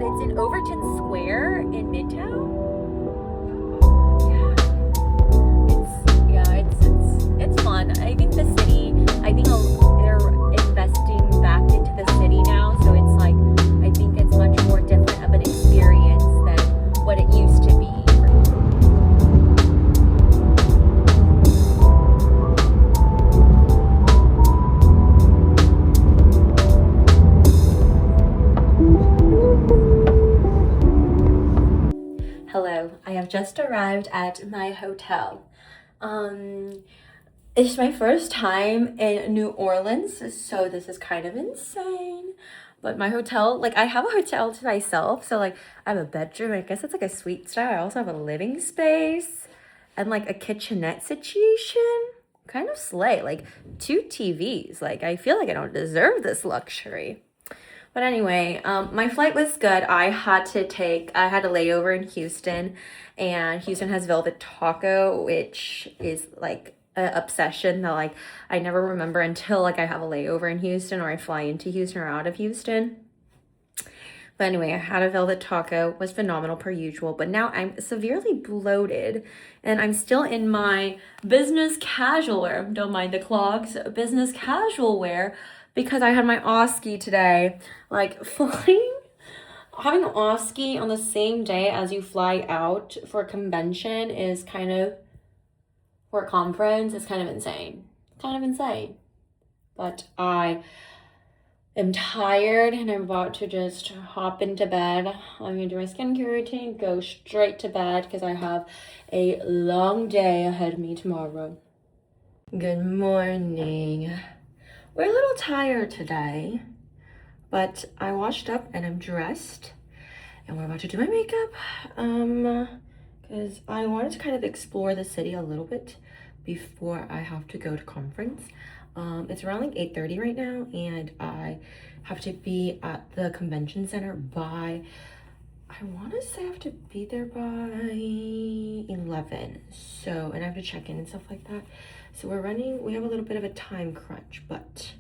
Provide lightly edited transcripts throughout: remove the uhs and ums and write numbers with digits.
but it's in Overton Square in Midtown. It's fun. I think the city, they're investing back into the city now, so it's like, I think it's much more different of an experience than what it used to be. Hello, I have just arrived at my hotel. It's my first time in New Orleans, so this is kind of insane. But my hotel, like I have a hotel to myself, so like I have a bedroom, I guess it's like a suite style. I also have a living space and like a kitchenette situation. Kind of slay, like 2 TVs. Like I feel like I don't deserve this luxury. But anyway, my flight was good. I had a layover in Houston, and Houston has Velvet Taco, which is like an obsession that like I never remember until like I have a layover in Houston or I fly into Houston or out of Houston. But anyway, I had a Velvet Taco, was phenomenal per usual, but now I'm severely bloated and I'm still in my business casual wear. Don't mind the clogs, business casual wear, because I had my OSCE today. Like having an OSCE on the same day as you fly out for a convention is kind of, for a conference, is kind of insane. But I am tired and I'm about to just hop into bed. I'm gonna do my skincare routine, go straight to bed because I have a long day ahead of me tomorrow. Good morning. We're a little tired today, but I washed up and I'm dressed and we're about to do my makeup because I wanted to kind of explore the city a little bit before I have to go to conference. It's around like 8:30 right now and I have to be at the convention center by, I want to say I have to be there by 11. So, and I have to check in and stuff like that. So we have a little bit of a time crunch, but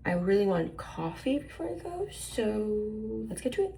I really want coffee before I go. So let's get to it.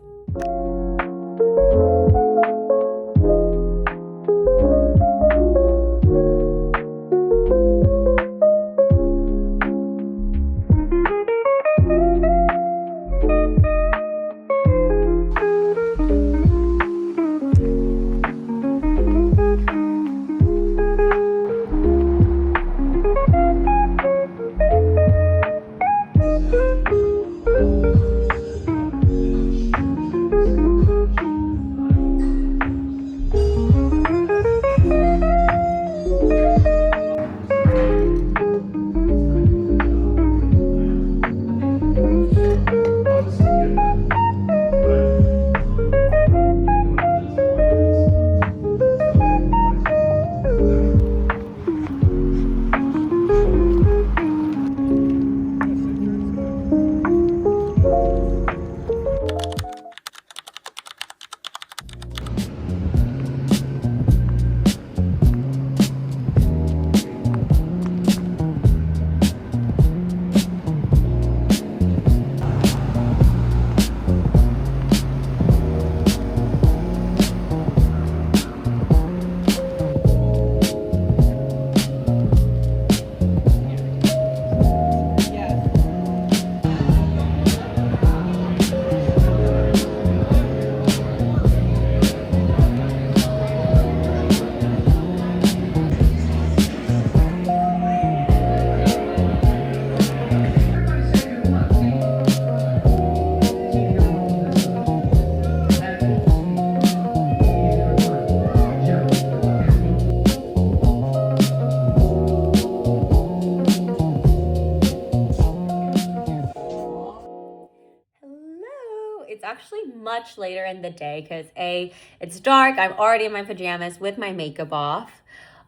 It's actually much later in the day because it's dark. I'm already in my pajamas with my makeup off.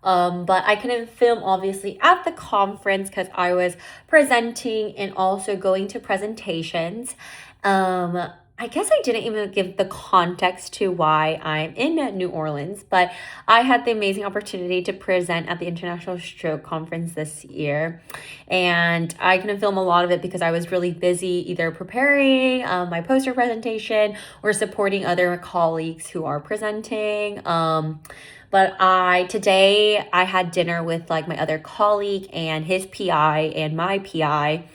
But I couldn't film obviously at the conference because I was presenting and also going to presentations. I guess I didn't even give the context to why I'm in New Orleans, but I had the amazing opportunity to present at the International Stroke Conference this year. And I couldn't film a lot of it because I was really busy either preparing my poster presentation or supporting other colleagues who are presenting. But today I had dinner with like my other colleague and his PI and my PI,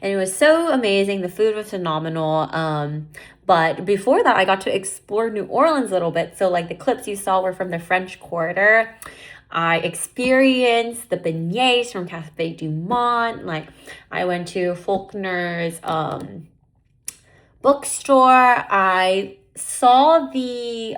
and it was so amazing. The food was phenomenal. But before that, I got to explore New Orleans a little bit. So like the clips you saw were from the French Quarter. I experienced the beignets from Cafe Du Monde. Like I went to Faulkner's bookstore. I saw the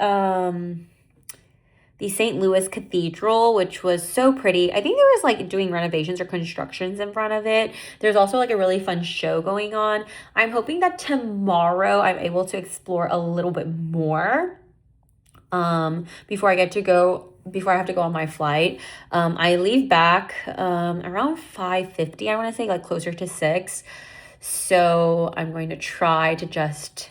St. Louis Cathedral, which was so pretty. I think there was like doing renovations or constructions in front of it. There's also like a really fun show going on. I'm hoping that tomorrow I'm able to explore a little bit more before I have to go on my flight. I leave back around 5:50, I want to say, like closer to 6. So I'm going to try to just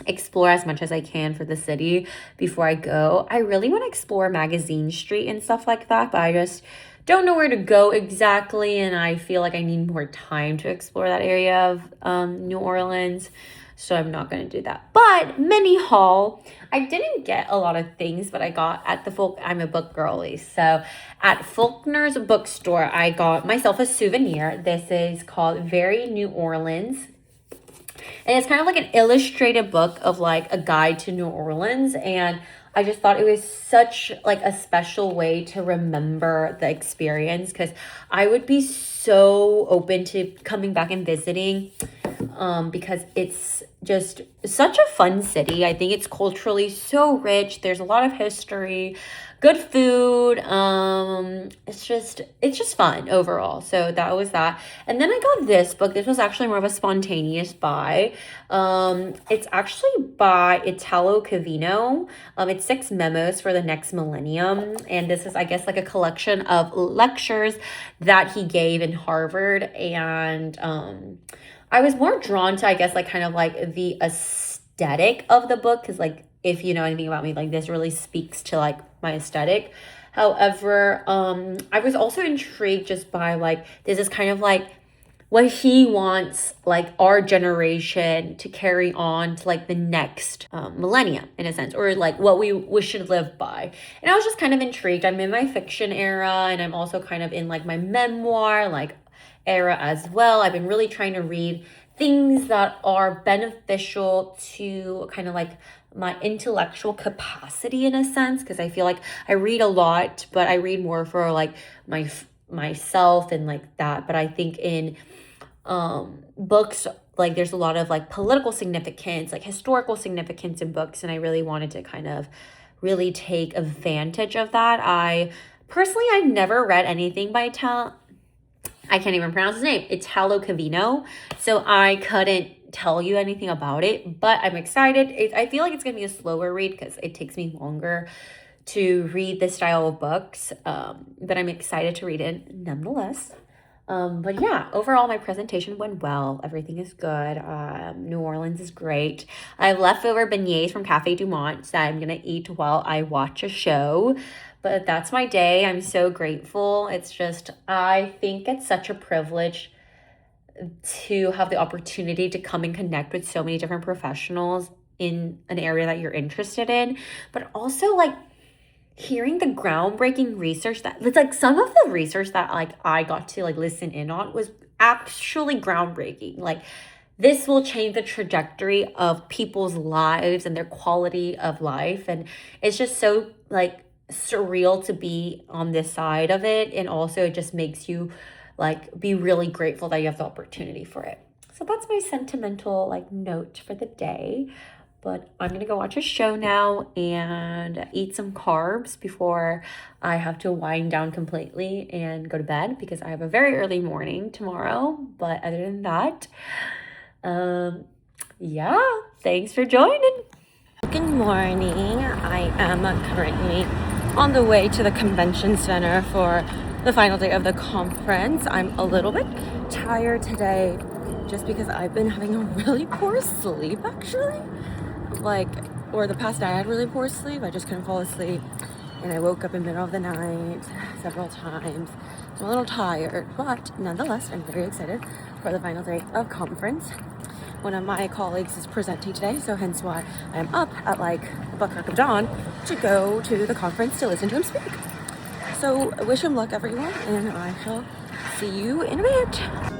explore as much as I can for the city before I go. I really want to explore Magazine Street and stuff like that, but I just don't know where to go exactly, and I feel like I need more time to explore that area of New Orleans, so I'm not going to do that. But mini haul, I didn't get a lot of things, but I got at I'm a book girly, so at Faulkner's bookstore, I got myself a souvenir. This is called Very New Orleans. And it's kind of like an illustrated book of like a guide to New Orleans. And I just thought it was such like a special way to remember the experience, because I would be so open to coming back and visiting because it's just such a fun city. I think it's culturally so rich. There's a lot of history, good food. It's just fun overall. So that was that. And then I got this book. This was actually more of a spontaneous buy. It's actually by Italo Calvino. It's 6 memos for the next millennium. And this is, I guess, like a collection of lectures that he gave in Harvard. And I was more drawn to, I guess, like kind of like the aesthetic of the book, because like if you know anything about me, like this really speaks to like my aesthetic. However, I was also intrigued just by like this is kind of like what he wants like our generation to carry on to like the next millennium in a sense, or like what we should live by. And I was just kind of intrigued. I'm in my fiction era, and I'm also kind of in like my memoir like era as well. I've been really trying to read things that are beneficial to kind of like my intellectual capacity in a sense, because I feel like I read a lot, but I read more for like myself and like that. But I think in books, like there's a lot of like political significance, like historical significance in books, and I really wanted to kind of really take advantage of that. I've never read anything by I can't even pronounce his name. Italo Calvino. So I couldn't tell you anything about it, but I'm excited. I feel like it's going to be a slower read because it takes me longer to read this style of books. But I'm excited to read it nonetheless. But yeah, overall, my presentation went well. Everything is good. New Orleans is great. I have leftover beignets from Cafe Du Monde that I'm going to eat while I watch a show. But that's my day. I'm so grateful. It's just, I think it's such a privilege to have the opportunity to come and connect with so many different professionals in an area that you're interested in. But also like hearing the groundbreaking research that it's like some of the research that like I got to like listen in on was actually groundbreaking. Like this will change the trajectory of people's lives and their quality of life. And it's just so like surreal to be on this side of it, and also it just makes you like be really grateful that you have the opportunity for it. So that's my sentimental like note for the day. But I'm gonna go watch a show now and eat some carbs before I have to wind down completely and go to bed, because I have a very early morning tomorrow. But other than that, yeah, thanks for joining. Good morning. I am currently on the way to the convention center for the final day of the conference. I'm a little bit tired today just because I've been having a really poor sleep actually. Like, or the past night I had really poor sleep. I just couldn't fall asleep. And I woke up in the middle of the night several times. I'm a little tired, but nonetheless, I'm very excited for the final day of conference. One of my colleagues is presenting today, so hence why I'm up at like the crack of dawn to go to the conference to listen to him speak. So wish him luck, everyone, and I shall see you in a bit.